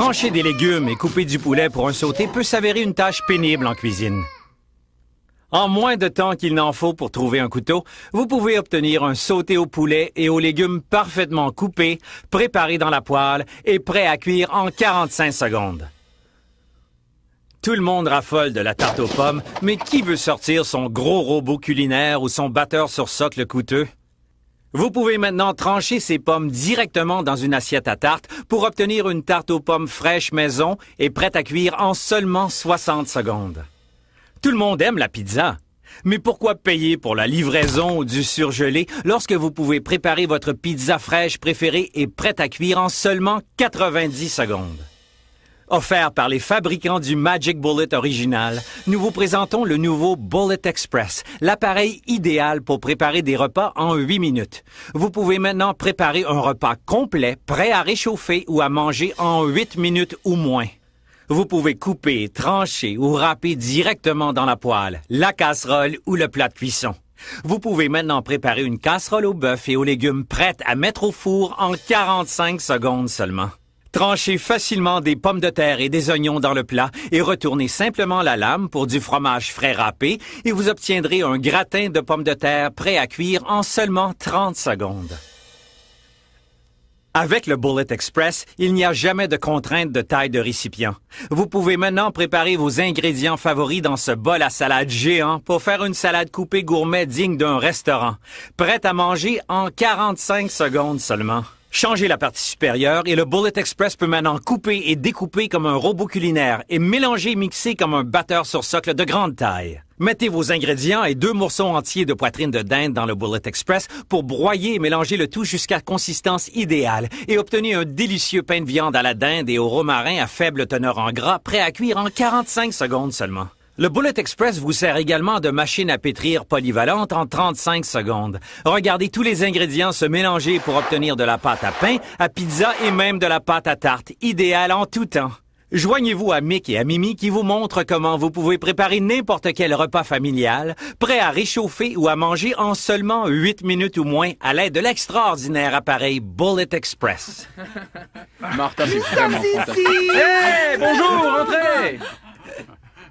Trancher des légumes et couper du poulet pour un sauté peut s'avérer une tâche pénible en cuisine. En moins de temps qu'il n'en faut pour trouver un couteau, vous pouvez obtenir un sauté au poulet et aux légumes parfaitement coupés, préparés dans la poêle et prêts à cuire en 45 secondes. Tout le monde raffole de la tarte aux pommes, mais qui veut sortir son gros robot culinaire ou son batteur sur socle coûteux? Vous pouvez maintenant trancher ces pommes directement dans une assiette à tarte pour obtenir une tarte aux pommes fraîche maison et prête à cuire en seulement 60 secondes. Tout le monde aime la pizza. Mais pourquoi payer pour la livraison ou du surgelé lorsque vous pouvez préparer votre pizza fraîche préférée et prête à cuire en seulement 90 secondes? Offert par les fabricants du Magic Bullet original, nous vous présentons le nouveau Bullet Express, l'appareil idéal pour préparer des repas en 8 minutes. Vous pouvez maintenant préparer un repas complet, prêt à réchauffer ou à manger en 8 minutes ou moins. Vous pouvez couper, trancher ou râper directement dans la poêle, la casserole ou le plat de cuisson. Vous pouvez maintenant préparer une casserole au bœuf et aux légumes prête à mettre au four en 45 secondes seulement. Tranchez facilement des pommes de terre et des oignons dans le plat et retournez simplement la lame pour du fromage frais râpé et vous obtiendrez un gratin de pommes de terre prêt à cuire en seulement 30 secondes. Avec le Bullet Express, il n'y a jamais de contrainte de taille de récipient. Vous pouvez maintenant préparer vos ingrédients favoris dans ce bol à salade géant pour faire une salade coupée gourmet digne d'un restaurant, prête à manger en 45 secondes seulement. Changez la partie supérieure et le Bullet Express peut maintenant couper et découper comme un robot culinaire et mélanger et mixer comme un batteur sur socle de grande taille. Mettez vos ingrédients et 2 morceaux entiers de poitrine de dinde dans le Bullet Express pour broyer et mélanger le tout jusqu'à consistance idéale et obtenez un délicieux pain de viande à la dinde et au romarin à faible teneur en gras prêt à cuire en 45 secondes seulement. Le Bullet Express vous sert également de machine à pétrir polyvalente en 35 secondes. Regardez tous les ingrédients se mélanger pour obtenir de la pâte à pain, à pizza et même de la pâte à tarte, idéale en tout temps. Joignez-vous à Mick et à Mimi qui vous montrent comment vous pouvez préparer n'importe quel repas familial, prêt à réchauffer ou à manger en seulement 8 minutes ou moins à l'aide de l'extraordinaire appareil Bullet Express. Martha, c'est vraiment fantastique. Hey, bonjour, entrez!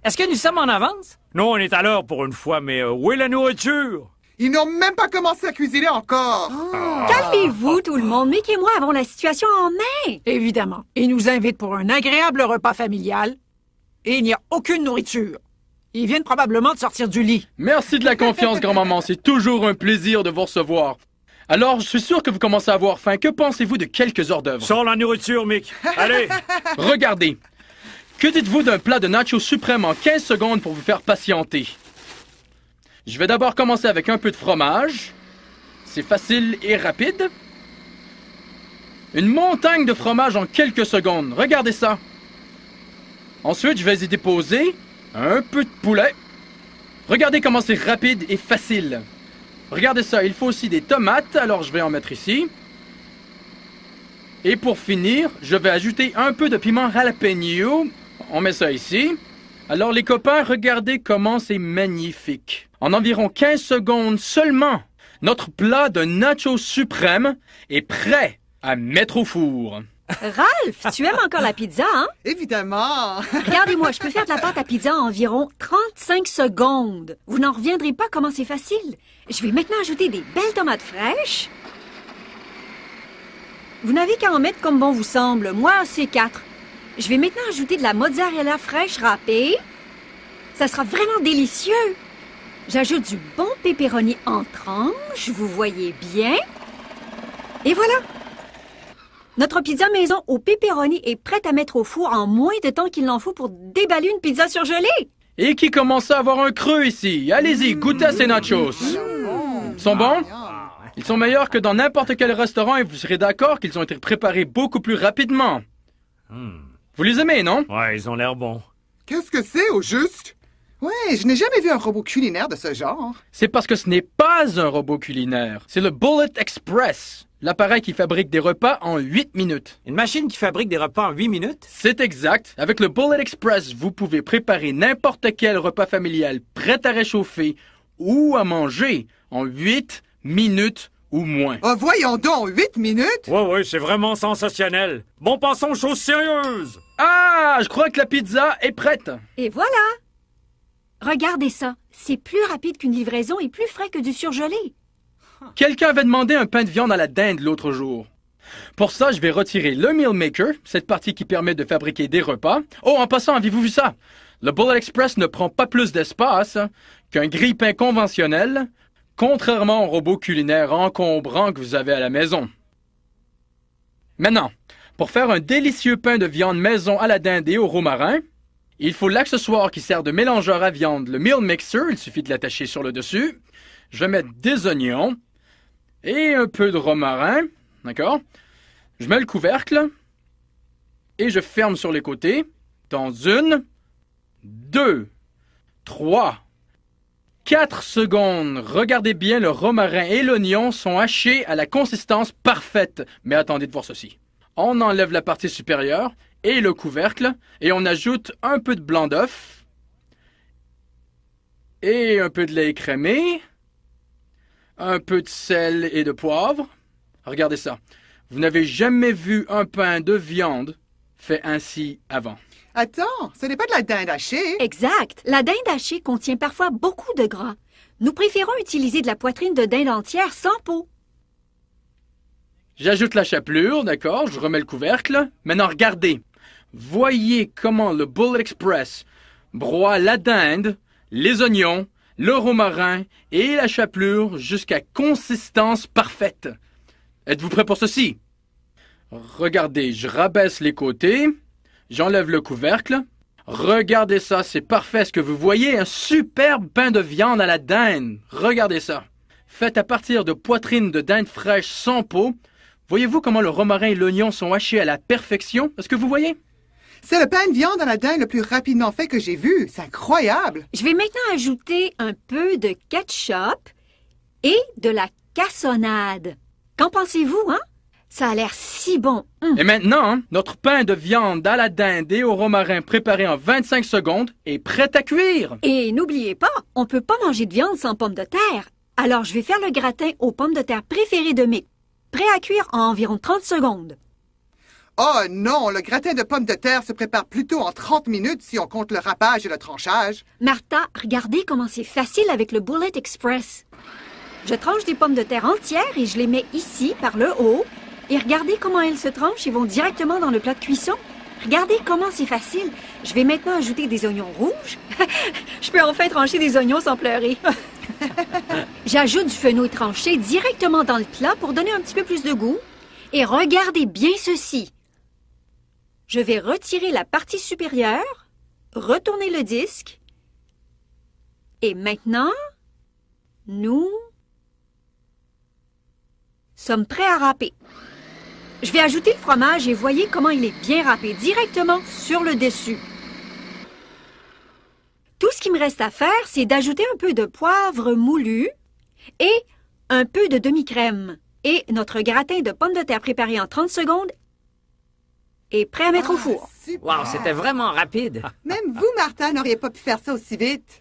Est-ce que nous sommes en avance? Non, on est à l'heure pour une fois, mais où est la nourriture? Ils n'ont même pas commencé à cuisiner encore. Calmez-vous, tout le monde. Mick et moi avons la situation en main. Évidemment. Ils nous invitent pour un agréable repas familial et il n'y a aucune nourriture. Ils viennent probablement de sortir du lit. Merci de la confiance, grand-maman. C'est toujours un plaisir de vous recevoir. Alors, je suis sûr que vous commencez à avoir faim. Que pensez-vous de quelques hors d'œuvre? Sors la nourriture, Mick. Allez! Regardez. Que dites-vous d'un plat de nachos suprême en 15 secondes pour vous faire patienter? Je vais d'abord commencer avec un peu de fromage. C'est facile et rapide. Une montagne de fromage en quelques secondes. Regardez ça. Ensuite, je vais y déposer un peu de poulet. Regardez comment c'est rapide et facile. Regardez ça, il faut aussi des tomates, alors je vais en mettre ici. Et pour finir, je vais ajouter un peu de piment jalapeno. On met ça ici. Alors les copains, regardez comment c'est magnifique. En environ 15 secondes seulement, notre plat de nachos suprême est prêt à mettre au four. Ralph, tu aimes encore la pizza, hein? Évidemment. Regardez-moi, je peux faire de la pâte à pizza en environ 35 secondes. Vous n'en reviendrez pas comment c'est facile. Je vais maintenant ajouter des belles tomates fraîches. Vous n'avez qu'à en mettre comme bon vous semble. Moi, c'est 4. Je vais maintenant ajouter de la mozzarella fraîche râpée. Ça sera vraiment délicieux. J'ajoute du bon pepperoni en tranches, vous voyez bien. Et voilà. Notre pizza maison au pepperoni est prête à mettre au four en moins de temps qu'il n'en faut pour déballer une pizza surgelée. Et qui commence à avoir un creux ici. Allez-y, goûtez à ces nachos. Ils sont bons? Ils sont meilleurs que dans n'importe quel restaurant et vous serez d'accord qu'ils ont été préparés beaucoup plus rapidement. Vous les aimez, non? Ouais, ils ont l'air bons. Qu'est-ce que c'est, au juste? Ouais, je n'ai jamais vu un robot culinaire de ce genre. C'est parce que ce n'est pas un robot culinaire. C'est le Bullet Express, l'appareil qui fabrique des repas en 8 minutes. Une machine qui fabrique des repas en 8 minutes? C'est exact. Avec le Bullet Express, vous pouvez préparer n'importe quel repas familial prêt à réchauffer ou à manger en 8 minutes ou moins. Oh, voyons donc, 8 minutes? Ouais, c'est vraiment sensationnel. Bon, passons aux choses sérieuses. Ah, je crois que la pizza est prête. Et voilà! Regardez ça. C'est plus rapide qu'une livraison et plus frais que du surgelé. Quelqu'un avait demandé un pain de viande à la dinde l'autre jour. Pour ça, je vais retirer le Meal Maker, cette partie qui permet de fabriquer des repas. Oh, en passant, avez-vous vu ça? Le Bullet Express ne prend pas plus d'espace qu'un grille-pain conventionnel, contrairement au robot culinaire encombrant que vous avez à la maison. Maintenant, pour faire un délicieux pain de viande maison à la dinde et au romarin, il faut l'accessoire qui sert de mélangeur à viande, le Meal Mixer. Il suffit de l'attacher sur le dessus. Je vais mettre des oignons et un peu de romarin. D'accord? Je mets le couvercle et je ferme sur les côtés. Dans 1, 2, 3, 4 secondes. Regardez bien, le romarin et l'oignon sont hachés à la consistance parfaite. Mais attendez de voir ceci. On enlève la partie supérieure et le couvercle et on ajoute un peu de blanc d'œuf et un peu de lait écrémé, un peu de sel et de poivre. Regardez ça. Vous n'avez jamais vu un pain de viande fait ainsi avant. Attends, ce n'est pas de la dinde hachée. Exact. La dinde hachée contient parfois beaucoup de gras. Nous préférons utiliser de la poitrine de dinde entière sans peau. J'ajoute la chapelure, d'accord, je remets le couvercle. Maintenant, regardez. Voyez comment le Bullet Express broie la dinde, les oignons, le romarin et la chapelure jusqu'à consistance parfaite. Êtes-vous prêts pour ceci? Regardez, je rabaisse les côtés, j'enlève le couvercle. Regardez ça, c'est parfait. Est-ce que vous voyez un superbe pain de viande à la dinde? Regardez ça. Fait à partir de poitrine de dinde fraîche sans peau. Voyez-vous comment le romarin et l'oignon sont hachés à la perfection? Est-ce que vous voyez? C'est le pain de viande à la dinde le plus rapidement fait que j'ai vu. C'est incroyable. Je vais maintenant ajouter un peu de ketchup et de la cassonade. Qu'en pensez-vous, hein? Ça a l'air si bon. Et maintenant, notre pain de viande à la dinde et au romarin préparé en 25 secondes est prêt à cuire. Et n'oubliez pas, on peut pas manger de viande sans pommes de terre. Alors, je vais faire le gratin aux pommes de terre préférées de Mick. Prêt à cuire en environ 30 secondes. Oh non, le gratin de pommes de terre se prépare plutôt en 30 minutes si on compte le râpage et le tranchage. Martha, regardez comment c'est facile avec le Bullet Express. Je tranche des pommes de terre entières et je les mets ici, par le haut. Et regardez comment elles se tranchent et vont directement dans le plat de cuisson. Regardez comment c'est facile. Je vais maintenant ajouter des oignons rouges. Je peux enfin trancher des oignons sans pleurer. J'ajoute du fenouil tranché directement dans le plat pour donner un petit peu plus de goût. Et regardez bien ceci. Je vais retirer la partie supérieure, retourner le disque. Et maintenant, nous sommes prêts à râper. Je vais ajouter le fromage et voyez comment il est bien râpé directement sur le dessus. Tout ce qui me reste à faire, c'est d'ajouter un peu de poivre moulu et un peu de demi-crème. Et notre gratin de pommes de terre préparé en 30 secondes est prêt à mettre au four. Super. Wow, c'était vraiment rapide. Même vous, Martha, n'auriez pas pu faire ça aussi vite.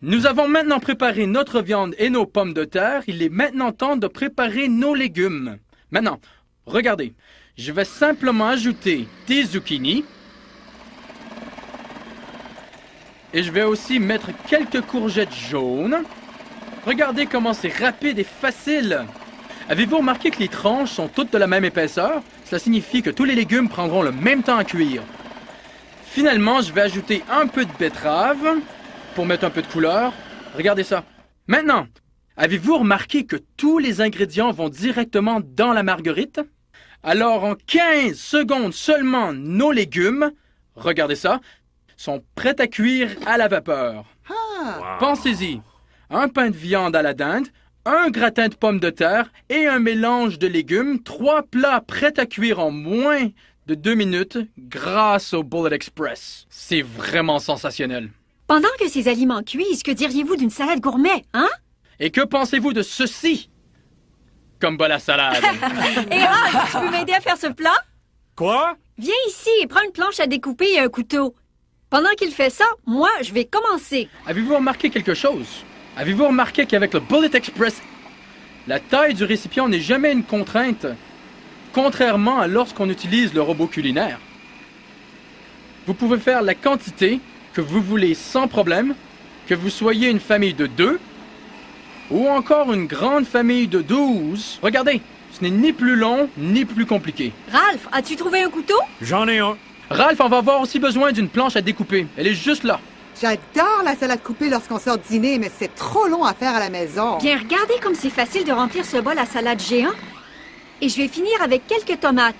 Nous avons maintenant préparé notre viande et nos pommes de terre. Il est maintenant temps de préparer nos légumes. Maintenant, regardez, je vais simplement ajouter des zucchini. Et je vais aussi mettre quelques courgettes jaunes. Regardez comment c'est rapide et facile. Avez-vous remarqué que les tranches sont toutes de la même épaisseur? Cela signifie que tous les légumes prendront le même temps à cuire. Finalement, je vais ajouter un peu de betterave pour mettre un peu de couleur. Regardez ça. Maintenant, avez-vous remarqué que tous les ingrédients vont directement dans la marguerite? Alors, en 15 secondes seulement, nos légumes, regardez ça, sont prêts à cuire à la vapeur. Ah, Pensez-y. Un pain de viande à la dinde, un gratin de pommes de terre et un mélange de légumes, 3 plats prêts à cuire en moins de 2 minutes grâce au Bullet Express. C'est vraiment sensationnel. Pendant que ces aliments cuisent, que diriez-vous d'une salade gourmet, hein? Et que pensez-vous de ceci comme bol à salade? Et Hans, tu peux m'aider à faire ce plat? Quoi? Viens ici et prends une planche à découper et un couteau. Pendant qu'il fait ça, moi, je vais commencer. Avez-vous remarqué quelque chose? Avez-vous remarqué qu'avec le Bullet Express, La taille du récipient n'est jamais une contrainte, contrairement à lorsqu'on utilise le robot culinaire. Vous pouvez faire la quantité que vous voulez sans problème, que vous soyez une famille de 2 ou encore une grande famille de 12. Regardez, ce n'est ni plus long ni plus compliqué. Ralph, as-tu trouvé un couteau? J'en ai un. Ralph, on va avoir aussi besoin d'une planche à découper. Elle est juste là. J'adore la salade coupée lorsqu'on sort dîner, mais c'est trop long à faire à la maison. Bien, regardez comme c'est facile de remplir ce bol à salade géant. Et je vais finir avec quelques tomates.